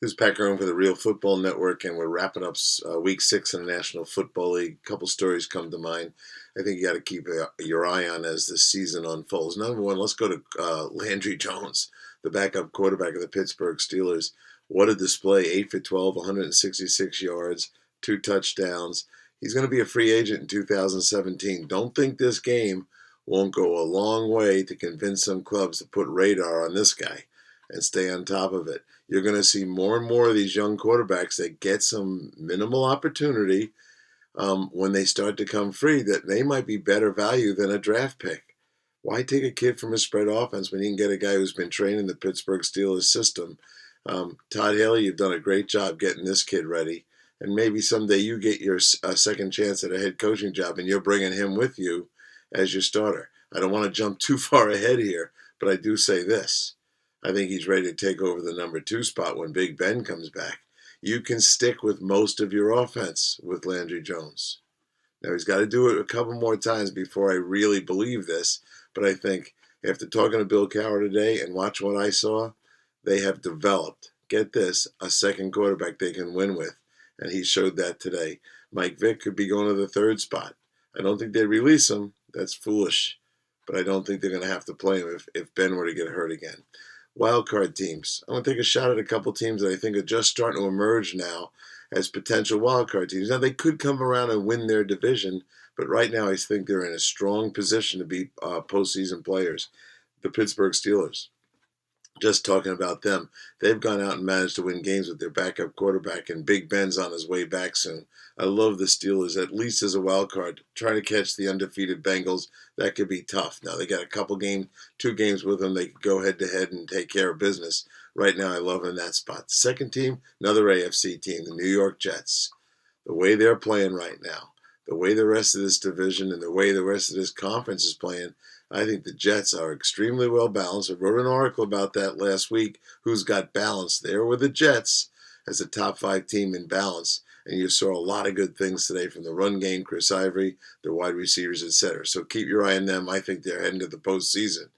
This is Pagano for the Real Football Network, and we're wrapping up Week 6 in the National Football League. A couple stories come to mind. I think you got to keep your eye on as the season unfolds. Number one, let's go to Landry Jones, the backup quarterback of the Pittsburgh Steelers. What a display! 8 for 12, 166 yards, 2 touchdowns. He's going to be a free agent in 2017. Don't think this game won't go a long way to convince some clubs to put radar on this guy and stay on top of it. You're going to see more and more of these young quarterbacks that get some minimal opportunity when they start to come free, that they might be better value than a draft pick. Why take a kid from a spread offense when you can get a guy who's been trained in the Pittsburgh Steelers system? Todd Haley, you've done a great job getting this kid ready. And maybe someday you get your second chance at a head coaching job and you're bringing him with you as your starter. I don't want to jump too far ahead here, but I do say this. I think he's ready to take over the number 2 spot when Big Ben comes back. You can stick with most of your offense with Landry Jones. Now, he's got to do it a couple more times before I really believe this, but I think after talking to Bill Cowher today and watching what I saw, they have developed, get this, a second quarterback they can win with, and he showed that today. Mike Vick could be going to the 3rd spot. I don't think they'd release him. That's foolish, but I don't think they're going to have to play him if Ben were to get hurt again. Wildcard teams. I want to take a shot at a couple teams that I think are just starting to emerge now as potential wildcard teams. Now, they could come around and win their division, but right now I think they're in a strong position to be postseason players. The Pittsburgh Steelers. Just talking about them, they've gone out and managed to win games with their backup quarterback, and Big Ben's on his way back soon. I love the Steelers, at least as a wild card. Trying to catch the undefeated Bengals, that could be tough. Now, they got a couple games, 2 games with them. They could go head-to-head and take care of business. Right now, I love them in that spot. Second team, another AFC team, the New York Jets. The way they're playing right now, the way the rest of this division and the way the rest of this conference is playing, I think the Jets are extremely well balanced. I wrote an article about that last week. Who's got balance? There were the Jets as a top 5 team in balance. And you saw a lot of good things today from the run game, Chris Ivory, the wide receivers, etc. So keep your eye on them. I think they're heading to the postseason.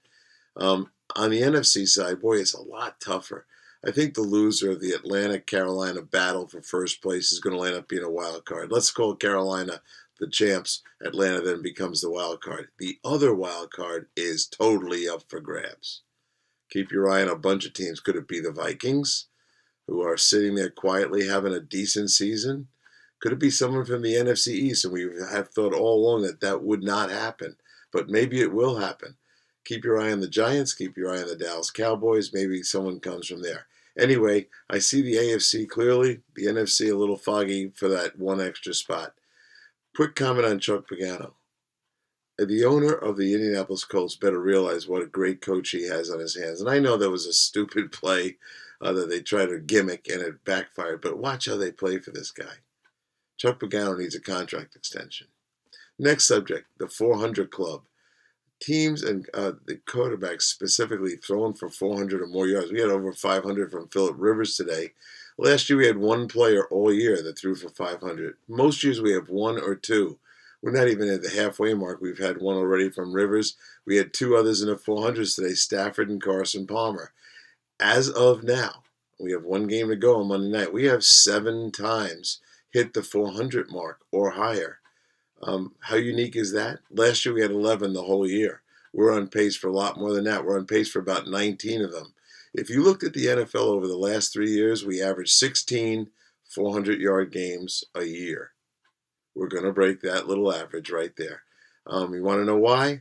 On the NFC side, boy, it's a lot tougher. I think the loser of the Atlanta-Carolina battle for first place is going to end up being a wild card. Let's call Carolina the champs. Atlanta then becomes the wild card. The other wild card is totally up for grabs. Keep your eye on a bunch of teams. Could it be the Vikings, who are sitting there quietly having a decent season? Could it be someone from the NFC East? And we have thought all along that that would not happen, but maybe it will happen. Keep your eye on the Giants. Keep your eye on the Dallas Cowboys. Maybe someone comes from there. Anyway, I see the AFC clearly, the NFC a little foggy for that one extra spot. Quick comment on Chuck Pagano. The owner of the Indianapolis Colts better realize what a great coach he has on his hands. And I know that was a stupid play that they tried to gimmick and it backfired, but watch how they play for this guy. Chuck Pagano needs a contract extension. Next subject, the 400 Club. Teams and the quarterbacks specifically throwing for 400 or more yards. We had over 500 from Phillip Rivers today. Last year we had one player all year that threw for 500. Most years we have 1 or 2. We're not even at the halfway mark. We've had one already from Rivers. We had 2 others in the 400s today, Stafford and Carson Palmer. As of now, we have 1 game to go on Monday night. We have 7 times hit the 400 mark or higher. How unique is that? Last year we had 11 the whole year. We're on pace for a lot more than that. We're on pace for about 19 of them. If you looked at the NFL over the last 3 years, we averaged 16 400-yard games a year. We're going to break that little average right there. You want to know why?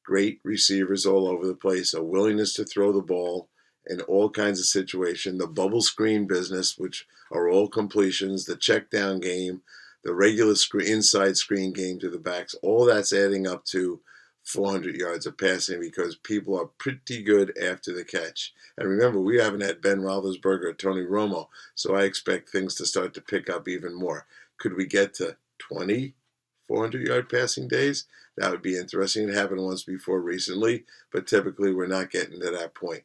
Great receivers all over the place, a willingness to throw the ball in all kinds of situations, the bubble screen business, which are all completions, the check down game, the regular inside screen game to the backs, all that's adding up to 400 yards of passing because people are pretty good after the catch. And remember, we haven't had Ben Roethlisberger or Tony Romo, so I expect things to start to pick up even more. Could we get to 20 400-yard passing days? That would be interesting. It happened once before recently, but typically we're not getting to that point.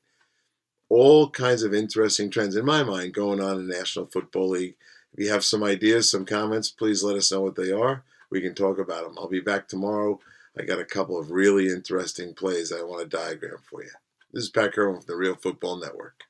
All kinds of interesting trends, in my mind, going on in the National Football League. If you have some ideas, some comments, please let us know what they are. We can talk about them. I'll be back tomorrow. I got a couple of really interesting plays I want to diagram for you. This is Pat Kerwin from the Real Football Network.